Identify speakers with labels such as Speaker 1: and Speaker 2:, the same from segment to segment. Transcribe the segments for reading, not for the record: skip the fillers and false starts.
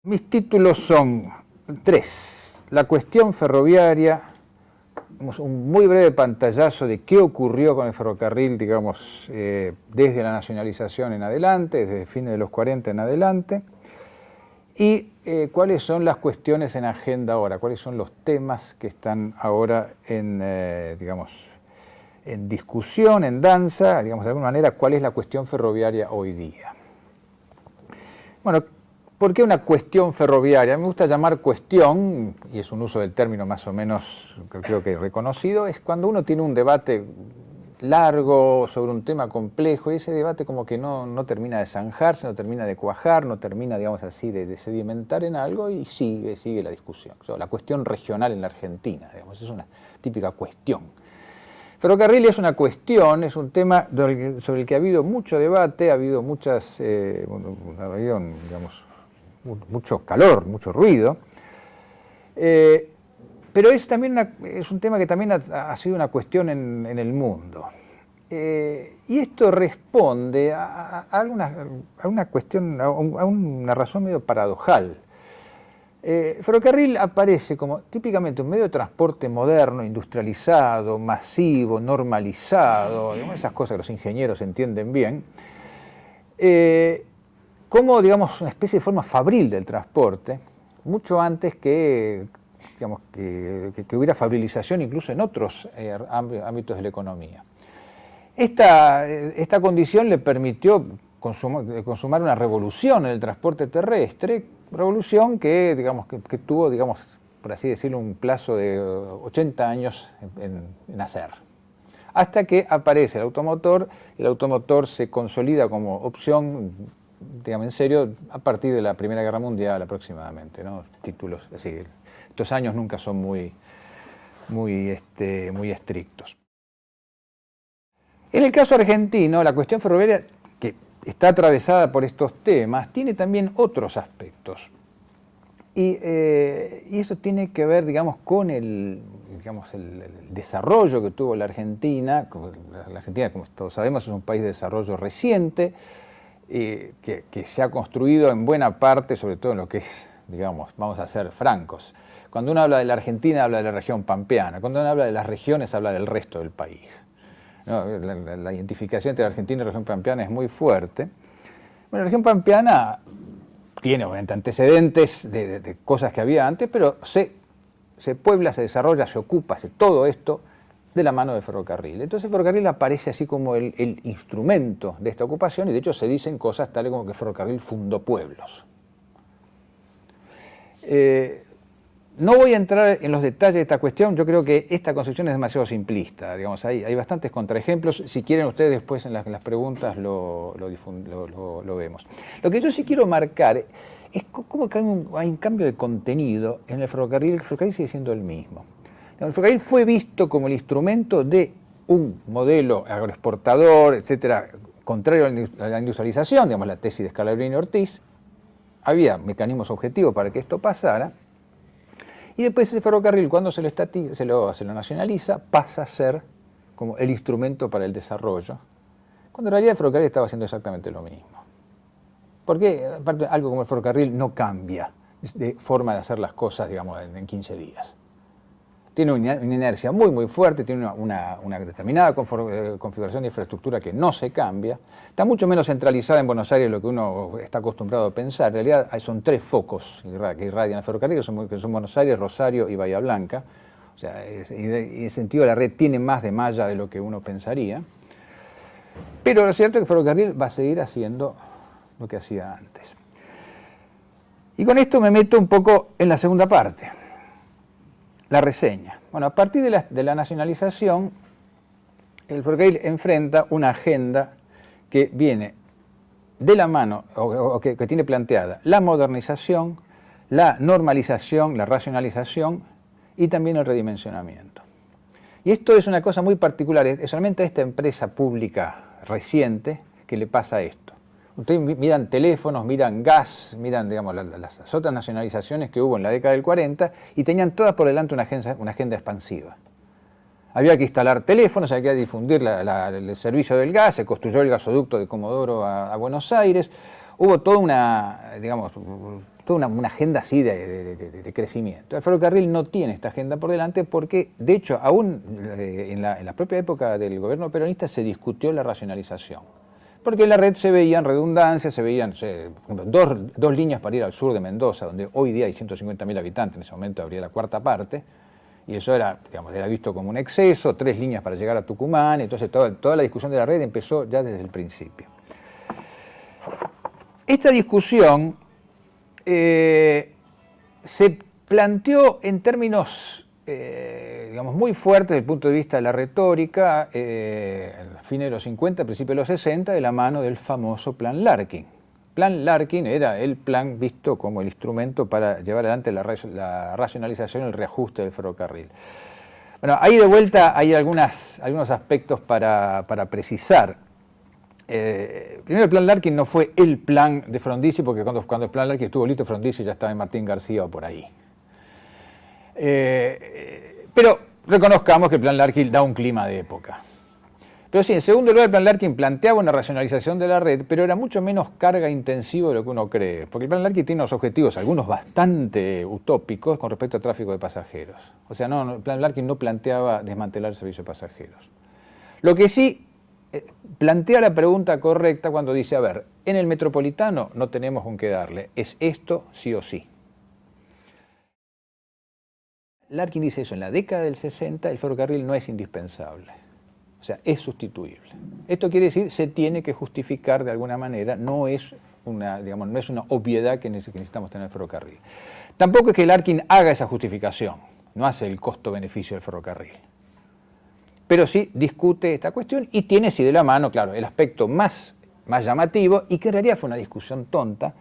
Speaker 1: Mis títulos son tres. La cuestión ferroviaria, un muy breve pantallazo de qué ocurrió con el ferrocarril, digamos, desde la nacionalización en adelante, desde fines de los 40 en adelante, y cuáles son las cuestiones en agenda ahora, cuáles son los temas que están ahora en, digamos, en discusión, en danza, digamos, de alguna manera, cuál es la cuestión ferroviaria hoy día. Bueno, ¿por qué una cuestión ferroviaria? Me gusta llamar cuestión, y es un uso del término más o menos, creo que reconocido, es cuando uno tiene un debate largo sobre un tema complejo y ese debate como que no termina de zanjarse, no termina de cuajar, no termina, digamos así, de sedimentar en algo y sigue la discusión. O sea, la cuestión regional en la Argentina, digamos, es una típica cuestión. Ferrocarril es una cuestión, es un tema sobre el que ha habido mucho debate, ha habido muchas, digamos, mucho calor, mucho ruido, pero es un tema que también ha sido una cuestión en el mundo. Y esto responde a una cuestión, a una razón medio paradojal. Ferrocarril aparece como típicamente un medio de transporte moderno, industrializado, masivo, normalizado, digamos, esas cosas que los ingenieros entienden bien, como, digamos, una especie de forma fabril del transporte, mucho antes que, digamos, que hubiera fabrilización incluso en otros ámbitos de la economía. Esta condición le permitió consumar una revolución en el transporte terrestre, revolución que, digamos, que tuvo, digamos, por así decirlo, un plazo de 80 años en hacer. Hasta que aparece el automotor se consolida como opción, digamos, en serio, a partir de la Primera Guerra Mundial aproximadamente, ¿no? Títulos, es decir, estos años nunca son muy estrictos. En el caso argentino, la cuestión ferroviaria, que está atravesada por estos temas, tiene también otros aspectos. Y eso tiene que ver, digamos, con el desarrollo que tuvo la Argentina. La Argentina, como todos sabemos, es un país de desarrollo reciente, que se ha construido en buena parte, sobre todo en lo que es, digamos, vamos a ser francos. Cuando uno habla de la Argentina, habla de la región pampeana. Cuando uno habla de las regiones, habla del resto del país. ¿No? La identificación entre la Argentina y la región pampeana es muy fuerte. Bueno, la región pampeana tiene obviamente antecedentes de cosas que había antes, pero se puebla, se desarrolla, se ocupa, hace todo esto de la mano del ferrocarril. Entonces el ferrocarril aparece así como el instrumento de esta ocupación y de hecho se dicen cosas tales como que el ferrocarril fundó pueblos. No voy a entrar en los detalles de esta cuestión, yo creo que esta concepción es demasiado simplista, digamos, hay bastantes contraejemplos, si quieren ustedes después en las preguntas lo vemos. Lo que yo sí quiero marcar es cómo hay un cambio de contenido en el ferrocarril sigue siendo el mismo. El ferrocarril fue visto como el instrumento de un modelo agroexportador, etcétera, contrario a la industrialización, digamos la tesis de Scalabrini y Ortiz, había mecanismos objetivos para que esto pasara. Y después ese ferrocarril, cuando se lo nacionaliza, pasa a ser como el instrumento para el desarrollo, cuando en realidad el ferrocarril estaba haciendo exactamente lo mismo. Porque aparte, algo como el ferrocarril no cambia de forma de hacer las cosas, digamos, en 15 días. Tiene una inercia muy fuerte, tiene una determinada configuración de infraestructura que no se cambia. Está mucho menos centralizada en Buenos Aires de lo que uno está acostumbrado a pensar. En realidad son tres focos que irradian el ferrocarril, que son Buenos Aires, Rosario y Bahía Blanca. O sea, en ese sentido la red tiene más de malla de lo que uno pensaría. Pero lo cierto es que el ferrocarril va a seguir haciendo lo que hacía antes. Y con esto me meto un poco en la segunda parte. La reseña. Bueno, a partir de la nacionalización, el ferrocarril enfrenta una agenda que viene de la mano, o que tiene planteada la modernización, la normalización, la racionalización y también el redimensionamiento. Y esto es una cosa muy particular, es solamente a esta empresa pública reciente que le pasa esto. Ustedes miran teléfonos, miran gas, miran, digamos, las otras nacionalizaciones que hubo en la década del 40 y tenían todas por delante una agenda expansiva. Había que instalar teléfonos, había que difundir el servicio del gas, se construyó el gasoducto de Comodoro a Buenos Aires, hubo toda una, digamos, toda una agenda así de crecimiento. El ferrocarril no tiene esta agenda por delante porque, de hecho, aún en la propia época del gobierno peronista se discutió la racionalización. Porque en la red se veían redundancias, se veían dos líneas para ir al sur de Mendoza, donde hoy día hay 150.000 habitantes, en ese momento habría la cuarta parte, y eso era, digamos, era visto como un exceso, 3 líneas para llegar a Tucumán, entonces toda la discusión de la red empezó ya desde el principio. Esta discusión se planteó en términos digamos, muy fuertes desde el punto de vista de la retórica a fines de los 50, principios de los 60, de la mano del famoso Plan Larkin. Plan Larkin era el plan visto como el instrumento para llevar adelante la racionalización y el reajuste del ferrocarril. Bueno, ahí de vuelta hay algunos aspectos para precisar. Primero, el Plan Larkin no fue el plan de Frondizi, porque cuando el Plan Larkin estuvo listo, Frondizi ya estaba en Martín García o por ahí. Pero reconozcamos que el Plan Larkin da un clima de época. Pero sí, en segundo lugar, el Plan Larkin planteaba una racionalización de la red, pero era mucho menos carga intensivo de lo que uno cree. Porque el Plan Larkin tiene unos objetivos, algunos bastante utópicos, con respecto al tráfico de pasajeros. O sea, el Plan Larkin no planteaba desmantelar el servicio de pasajeros. Lo que sí plantea la pregunta correcta cuando dice, a ver, en el metropolitano no tenemos con qué darle, es esto sí o sí. Larkin dice eso, en la década del 60 el ferrocarril no es indispensable, o sea, es sustituible. Esto quiere decir, se tiene que justificar de alguna manera, no es una obviedad que necesitamos tener el ferrocarril. Tampoco es que Larkin haga esa justificación, no hace el costo-beneficio del ferrocarril. Pero sí discute esta cuestión y tiene sí de la mano, claro, el aspecto más llamativo y que en realidad fue una discusión tonta,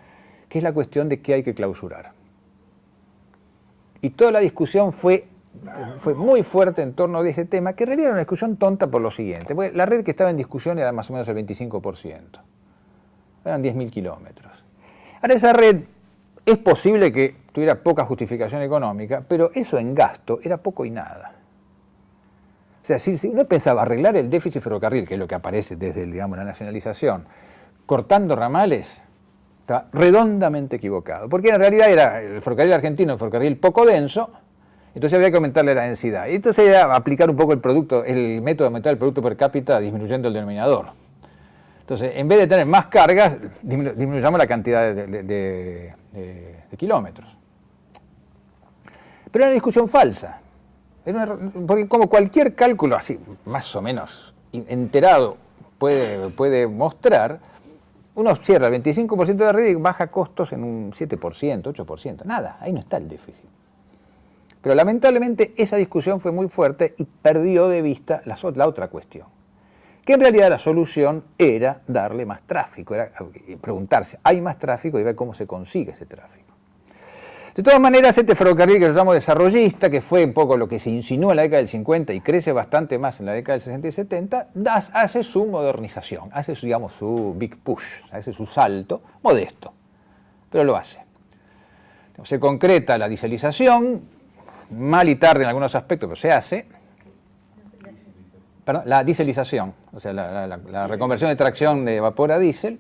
Speaker 1: que es la cuestión de qué hay que clausurar. Y toda la discusión fue muy fuerte en torno de ese tema, que en realidad era una discusión tonta por lo siguiente. Porque la red que estaba en discusión era más o menos el 25%. Eran 10.000 kilómetros. Ahora, esa red es posible que tuviera poca justificación económica, pero eso en gasto era poco y nada. O sea, si uno pensaba arreglar el déficit ferrocarril, que es lo que aparece desde la nacionalización, cortando ramales, estaba redondamente equivocado, porque en realidad era el ferrocarril argentino, un ferrocarril poco denso, entonces había que aumentarle la densidad. Y entonces era aplicar un poco el método de aumentar el producto per cápita disminuyendo el denominador. Entonces, en vez de tener más cargas, disminuyamos la cantidad de kilómetros. Pero era una discusión falsa, porque como cualquier cálculo así, más o menos enterado, puede mostrar, uno cierra el 25% de la red y baja costos en un 7%, 8%. Nada, ahí no está el déficit. Pero lamentablemente esa discusión fue muy fuerte y perdió de vista la otra cuestión. Que en realidad la solución era darle más tráfico, era preguntarse, ¿hay más tráfico? Y ver cómo se consigue ese tráfico. De todas maneras, este ferrocarril que llamo desarrollista, que fue un poco lo que se insinuó en la década del 50 y crece bastante más en la década del 60 y 70, hace su modernización, hace su big push, hace su salto, modesto, pero lo hace. Se concreta la dieselización, mal y tarde en algunos aspectos, pero se hace. Perdón, la dieselización, o sea, la reconversión de tracción de vapor a diésel,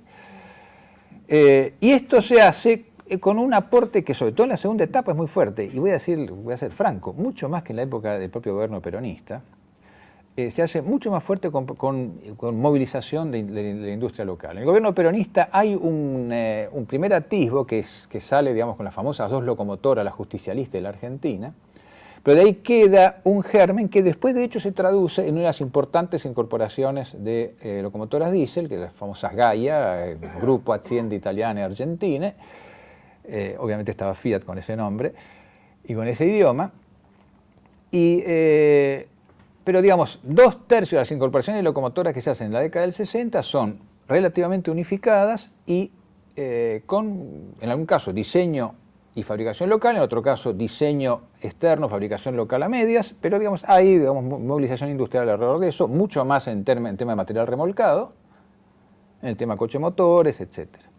Speaker 1: y esto se hace con un aporte que sobre todo en la segunda etapa es muy fuerte, y voy a ser franco, mucho más que en la época del propio gobierno peronista, se hace mucho más fuerte con movilización de la industria local. En el gobierno peronista hay un primer atisbo que sale, digamos, con las famosas 2 locomotoras, la justicialista y la argentina, pero de ahí queda un germen que después de hecho se traduce en unas importantes incorporaciones de locomotoras diésel, que son las famosas Gaia, Grupo Aziende Italiane e Argentine. Obviamente estaba Fiat con ese nombre y con ese idioma, pero digamos, 2/3 de las incorporaciones de locomotoras que se hacen en la década del 60 son relativamente unificadas y con, en algún caso, diseño y fabricación local, en otro caso, diseño externo, fabricación local a medias, pero digamos, hay movilización industrial alrededor de eso, mucho más en tema de material remolcado, en el tema coche motores, etcétera.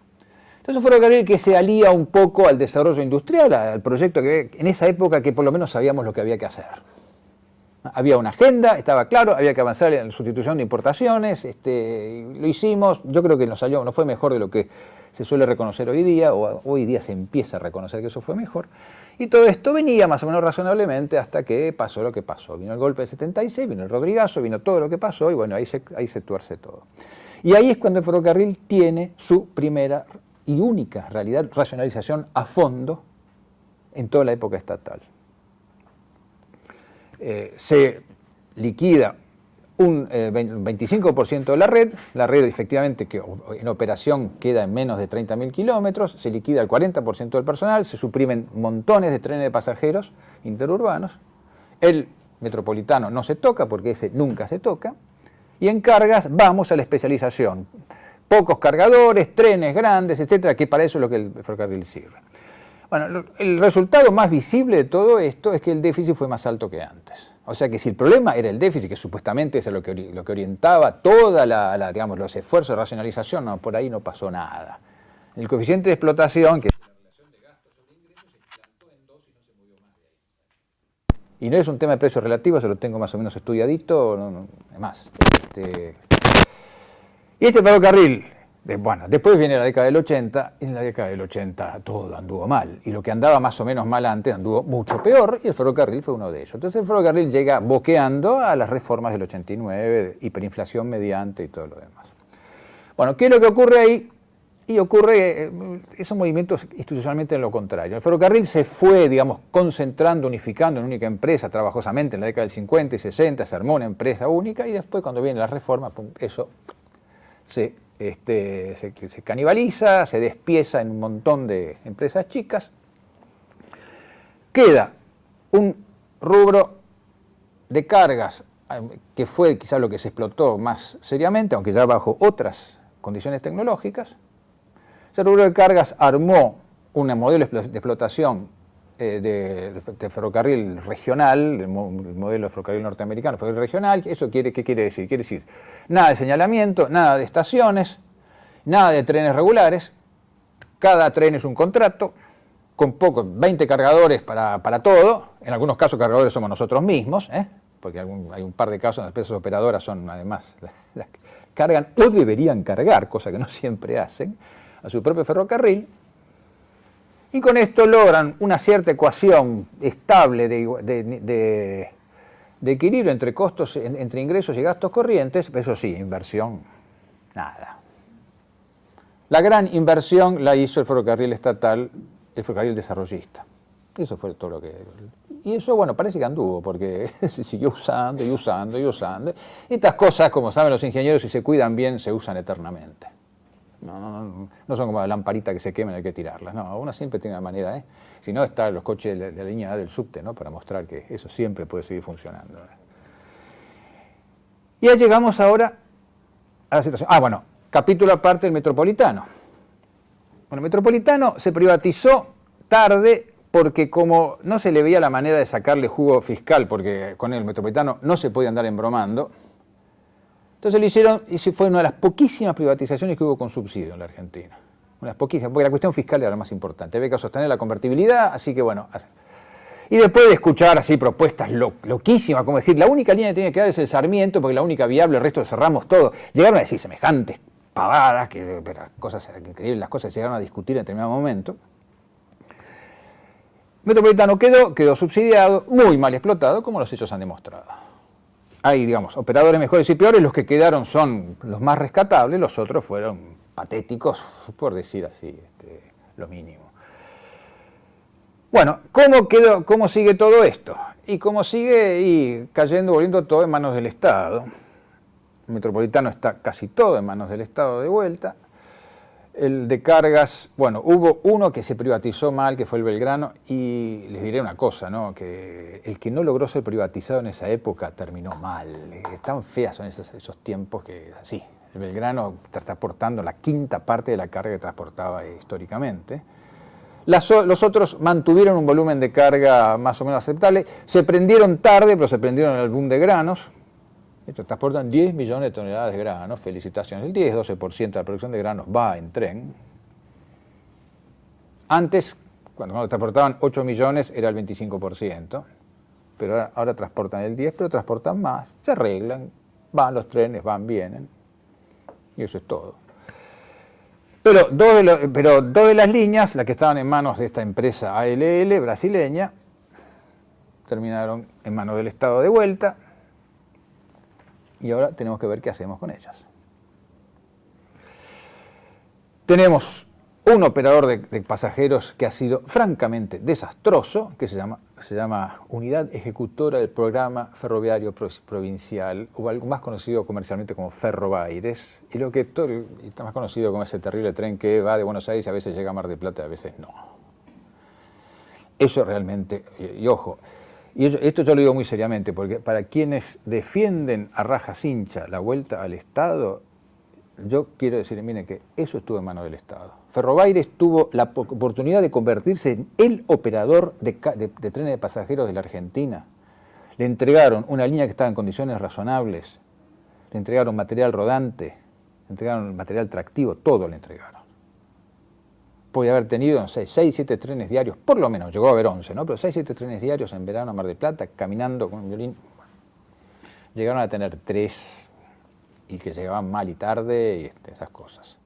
Speaker 1: Entonces un ferrocarril que se alía un poco al desarrollo industrial, al proyecto que en esa época que por lo menos sabíamos lo que había que hacer. Había una agenda, estaba claro, había que avanzar en la sustitución de importaciones, lo hicimos, yo creo que nos salió, no fue mejor de lo que se suele reconocer hoy día, o hoy día se empieza a reconocer que eso fue mejor, y todo esto venía más o menos razonablemente hasta que pasó lo que pasó. Vino el golpe del 76, vino el Rodrigazo, vino todo lo que pasó, y bueno, ahí se tuerce todo. Y ahí es cuando el ferrocarril tiene su primera y única realidad, racionalización a fondo en toda la época estatal. Se liquida un 25% de la red efectivamente que en operación queda en menos de 30.000 kilómetros, se liquida el 40% del personal, se suprimen montones de trenes de pasajeros interurbanos, el metropolitano no se toca porque ese nunca se toca, y en cargas vamos a la especialización, pocos cargadores, trenes grandes, etcétera, que para eso es lo que el ferrocarril sirve. Bueno, el resultado más visible de todo esto es que el déficit fue más alto que antes. O sea que si el problema era el déficit, que supuestamente es lo que orientaba toda digamos, los esfuerzos de racionalización, no, por ahí no pasó nada. El coeficiente de explotación, que es la relación de gastos sobre ingresos, se plantó en 2 y no se movió más de ahí. Y no es un tema de precios relativos, se lo tengo más o menos estudiadito, es más. Y este ferrocarril, bueno, después viene la década del 80, y en la década del 80 todo anduvo mal, y lo que andaba más o menos mal antes anduvo mucho peor, y el ferrocarril fue uno de ellos. Entonces el ferrocarril llega boqueando a las reformas del 89, hiperinflación mediante y todo lo demás. Bueno, ¿qué es lo que ocurre ahí? Y ocurre esos movimientos institucionalmente en lo contrario. El ferrocarril se fue, digamos, concentrando, unificando en una única empresa trabajosamente en la década del 50 y 60, se armó una empresa única, y después cuando vienen las reformas, eso se canibaliza, se despieza en un montón de empresas chicas. Queda un rubro de cargas que fue quizá lo que se explotó más seriamente, aunque ya bajo otras condiciones tecnológicas. Ese rubro de cargas armó un modelo de explotación de ferrocarril regional, el modelo de ferrocarril norteamericano, ferrocarril regional. ¿Eso qué quiere decir? Quiere decir nada de señalamiento, nada de estaciones, nada de trenes regulares, cada tren es un contrato, con pocos, 20 cargadores para todo, en algunos casos cargadores somos nosotros mismos, porque hay un par de casos donde las empresas operadoras son además, las que cargan o deberían cargar, cosa que no siempre hacen, a su propio ferrocarril, y con esto logran una cierta ecuación estable de equilibrio entre costos, entre ingresos y gastos corrientes. Eso sí, inversión, nada. La gran inversión la hizo el ferrocarril estatal, el ferrocarril desarrollista. Eso fue todo lo que... Y eso, bueno, parece que anduvo, porque se siguió usando y usando y usando. Y estas cosas, como saben los ingenieros, si se cuidan bien, se usan eternamente. No son como la lamparita que se quema, hay que tirarlas. No, uno siempre tiene una manera, Si no, están los coches de la línea A del subte, ¿no? Para mostrar que eso siempre puede seguir funcionando. Y ya llegamos ahora a la situación. Bueno, capítulo aparte del metropolitano. Bueno, el metropolitano se privatizó tarde porque como no se le veía la manera de sacarle jugo fiscal, porque con el metropolitano no se podía andar embromando, entonces lo hicieron y fue una de las poquísimas privatizaciones que hubo con subsidio en la Argentina. Una de las poquísimas, porque la cuestión fiscal era la más importante. Había que sostener la convertibilidad, así que bueno. Y después de escuchar así propuestas loquísimas, como decir, la única línea que tiene que dar es el Sarmiento, porque la única viable, el resto cerramos todo. Llegaron a decir semejantes pavadas, cosas increíbles, las cosas que llegaron a discutir en determinado momento. Metropolitano quedó subsidiado, muy mal explotado, como los hechos han demostrado. Hay, digamos, operadores mejores y peores, los que quedaron son los más rescatables, los otros fueron patéticos, por decir así, lo mínimo. Bueno, ¿cómo sigue todo esto? Y cómo sigue volviendo todo en manos del Estado. El metropolitano está casi todo en manos del Estado de vuelta. El de cargas, bueno, hubo uno que se privatizó mal, que fue el Belgrano, y les diré una cosa, ¿no? Que el que no logró ser privatizado en esa época terminó mal. Tan feas son esos tiempos que, sí, el Belgrano está transportando la quinta parte de la carga que transportaba históricamente. Los otros mantuvieron un volumen de carga más o menos aceptable, se prendieron tarde, pero se prendieron en el boom de granos. Estos transportan 10 millones de toneladas de granos, felicitaciones. El 10-12% de la producción de granos va en tren. Antes, cuando transportaban 8 millones, era el 25%. pero ahora transportan el 10, pero transportan más, se arreglan, van los trenes, van, vienen, y eso es todo. Pero dos de las líneas, las que estaban en manos de esta empresa ALL brasileña, terminaron en manos del Estado de vuelta, y ahora tenemos que ver qué hacemos con ellas. Tenemos un operador de pasajeros que ha sido francamente desastroso, que se llama Unidad Ejecutora del Programa Ferroviario Provincial, o algo más conocido comercialmente como Ferrobaires, y lo que está más conocido como ese terrible tren que va de Buenos Aires y a veces llega a Mar del Plata, a veces no. Eso realmente, y ojo, y esto yo lo digo muy seriamente, porque para quienes defienden a raja cincha la vuelta al Estado, yo quiero decir, miren, que eso estuvo en manos del Estado. Ferrobaires tuvo la oportunidad de convertirse en el operador de trenes de pasajeros de la Argentina. Le entregaron una línea que estaba en condiciones razonables, le entregaron material rodante, le entregaron material tractivo, todo le entregaron. Podía haber tenido, no sé, 6, 7 trenes diarios, por lo menos, llegó a haber 11, ¿no? Pero 6, 7 trenes diarios en verano a Mar del Plata, caminando con un violín. Llegaron a tener 3, y que llegaban mal y tarde, y esas cosas.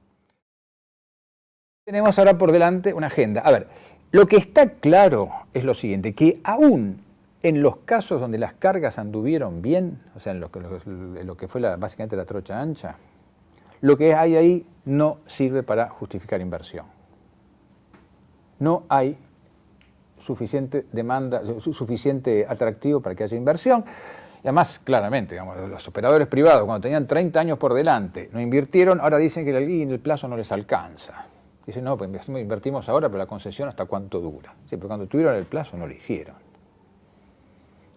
Speaker 1: Tenemos ahora por delante una agenda. A ver, lo que está claro es lo siguiente, que aún en los casos donde las cargas anduvieron bien, o sea, en lo que fue básicamente la trocha ancha, lo que hay ahí no sirve para justificar inversión. No hay suficiente demanda, suficiente atractivo para que haya inversión. Y además, claramente, digamos, los operadores privados, cuando tenían 30 años por delante, no invirtieron, ahora dicen que el plazo no les alcanza. Dicen, no, pues invertimos ahora, pero la concesión ¿hasta cuánto dura? Sí, pero cuando tuvieron el plazo no lo hicieron.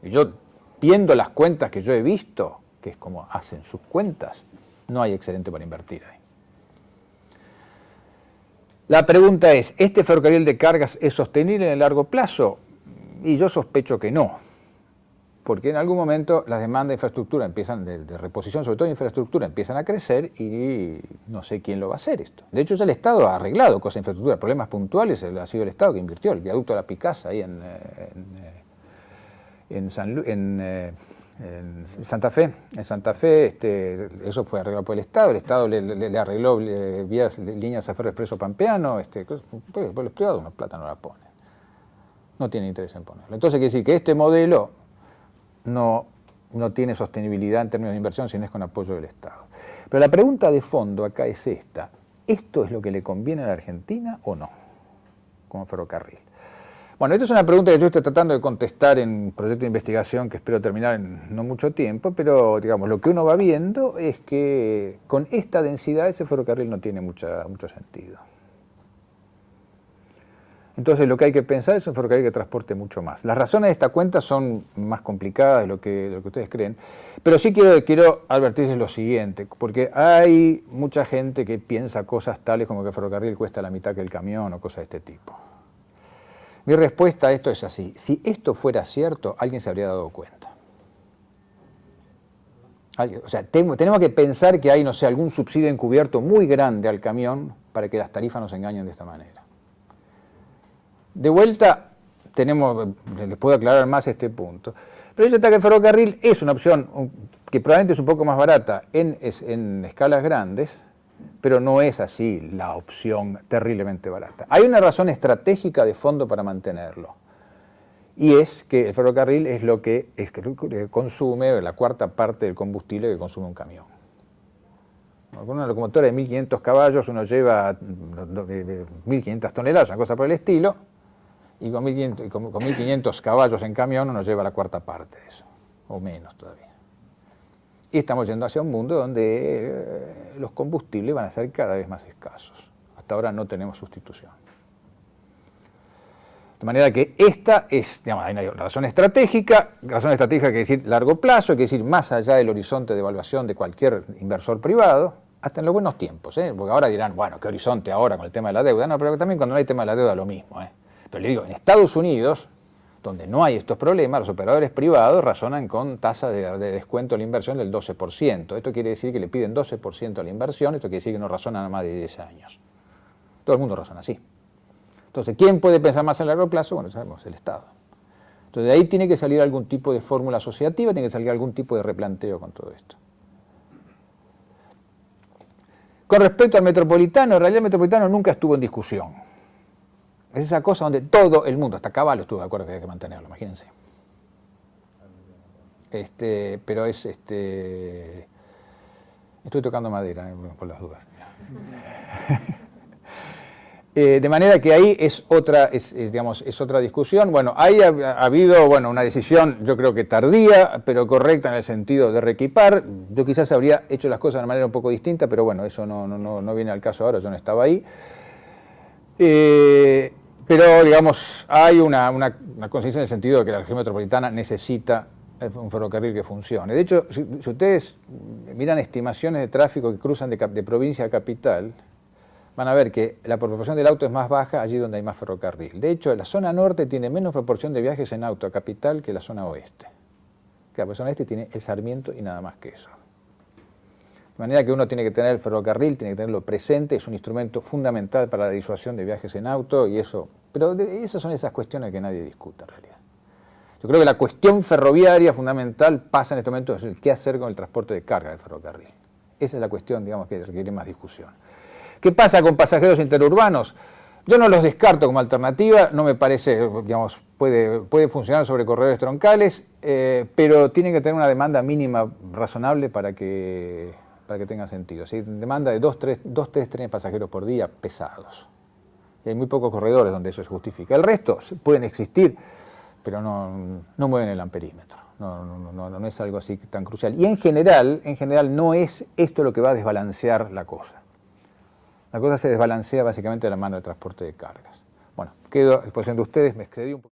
Speaker 1: Y yo, viendo las cuentas que yo he visto, que es como hacen sus cuentas, no hay excedente para invertir ahí. La pregunta es, ¿este ferrocarril de cargas es sostenible en el largo plazo? Y yo sospecho que no. Porque en algún momento las demandas de infraestructura empiezan, de reposición, sobre todo de infraestructura, empiezan a crecer y no sé quién lo va a hacer esto. De hecho, ya el Estado ha arreglado cosas de infraestructura, problemas puntuales, ha sido el Estado que invirtió, el viaducto de la Picasa ahí en Santa Fe. En Santa Fe, eso fue arreglado por el Estado le arregló vías, líneas a ferro expreso pampeano, pues los privados una plata no la ponen, no tienen interés en ponerlo. Entonces quiere decir que este modelo no tiene sostenibilidad en términos de inversión si no es con apoyo del Estado. Pero la pregunta de fondo acá es esta: ¿esto es lo que le conviene a la Argentina o no, como ferrocarril? Bueno, esta es una pregunta que yo estoy tratando de contestar en un proyecto de investigación que espero terminar en no mucho tiempo, pero digamos, lo que uno va viendo es que con esta densidad ese ferrocarril no tiene mucho sentido. Entonces lo que hay que pensar es un ferrocarril que transporte mucho más. Las razones de esta cuenta son más complicadas de lo que ustedes creen, pero sí quiero advertirles lo siguiente, porque hay mucha gente que piensa cosas tales como que el ferrocarril cuesta la mitad que el camión o cosas de este tipo. Mi respuesta a esto es así: si esto fuera cierto, alguien se habría dado cuenta. O sea, tenemos que pensar que hay, no sé, algún subsidio encubierto muy grande al camión para que las tarifas nos engañen de esta manera. De vuelta, les puedo aclarar más este punto, pero yo creo que el ferrocarril es una opción que probablemente es un poco más barata en escalas grandes, pero no es así la opción terriblemente barata. Hay una razón estratégica de fondo para mantenerlo, y es que el ferrocarril es lo que consume la cuarta parte del combustible que consume un camión. Con una locomotora de 1.500 caballos uno lleva 1.500 toneladas, una cosa por el estilo, y con 1.500 caballos en camión uno lleva la cuarta parte de eso, o menos todavía. Y estamos yendo hacia un mundo donde los combustibles van a ser cada vez más escasos. Hasta ahora no tenemos sustitución. De manera que esta es, digamos, hay una razón estratégica quiere decir largo plazo, quiere decir más allá del horizonte de evaluación de cualquier inversor privado, hasta en los buenos tiempos, porque ahora dirán, bueno, ¿qué horizonte ahora con el tema de la deuda? No, pero también cuando no hay tema de la deuda lo mismo. Pero le digo, en Estados Unidos, donde no hay estos problemas, los operadores privados razonan con tasa de descuento a la inversión del 12%. Esto quiere decir que le piden 12% a la inversión, esto quiere decir que no razonan a más de 10 años. Todo el mundo razona así. Entonces, ¿quién puede pensar más a largo plazo? Bueno, sabemos, el Estado. Entonces de ahí tiene que salir algún tipo de fórmula asociativa, tiene que salir algún tipo de replanteo con todo esto. Con respecto al metropolitano, en realidad el metropolitano nunca estuvo en discusión. Es esa cosa donde todo el mundo, hasta Caballo estuvo de acuerdo que había que mantenerlo, imagínense. Pero es estoy tocando madera, por las dudas. De manera que ahí es otra discusión. Bueno, ahí ha habido una decisión, yo creo que tardía, pero correcta en el sentido de reequipar. Yo quizás habría hecho las cosas de una manera un poco distinta, pero bueno, eso no viene al caso ahora, yo no estaba ahí. Pero, digamos, hay una conciencia en el sentido de que la región metropolitana necesita un ferrocarril que funcione. De hecho, si ustedes miran estimaciones de tráfico que cruzan de provincia a capital, van a ver que la proporción del auto es más baja allí donde hay más ferrocarril. De hecho, la zona norte tiene menos proporción de viajes en auto a capital que la zona oeste. Claro, la zona oeste tiene el Sarmiento y nada más que eso. De manera que uno tiene que tener el ferrocarril, tiene que tenerlo presente, es un instrumento fundamental para la disuasión de viajes en auto y eso. Pero esas son esas cuestiones que nadie discute en realidad. Yo creo que la cuestión ferroviaria fundamental pasa en este momento es el qué hacer con el transporte de carga del ferrocarril. Esa es la cuestión, digamos, que requiere más discusión. ¿Qué pasa con pasajeros interurbanos? Yo no los descarto como alternativa, no me parece, digamos, puede funcionar sobre corredores troncales, pero tiene que tener una demanda mínima razonable para que tenga sentido. ¿Sí? Demanda de 2-3 trenes pasajeros por día pesados. Y hay muy pocos corredores donde eso se justifica. El resto pueden existir, pero no mueven el amperímetro. No es algo así tan crucial. Y en general no es esto lo que va a desbalancear la cosa. La cosa se desbalancea básicamente de la mano de transporte de cargas. Bueno, quedo a disposición de ustedes, me excedí un poco.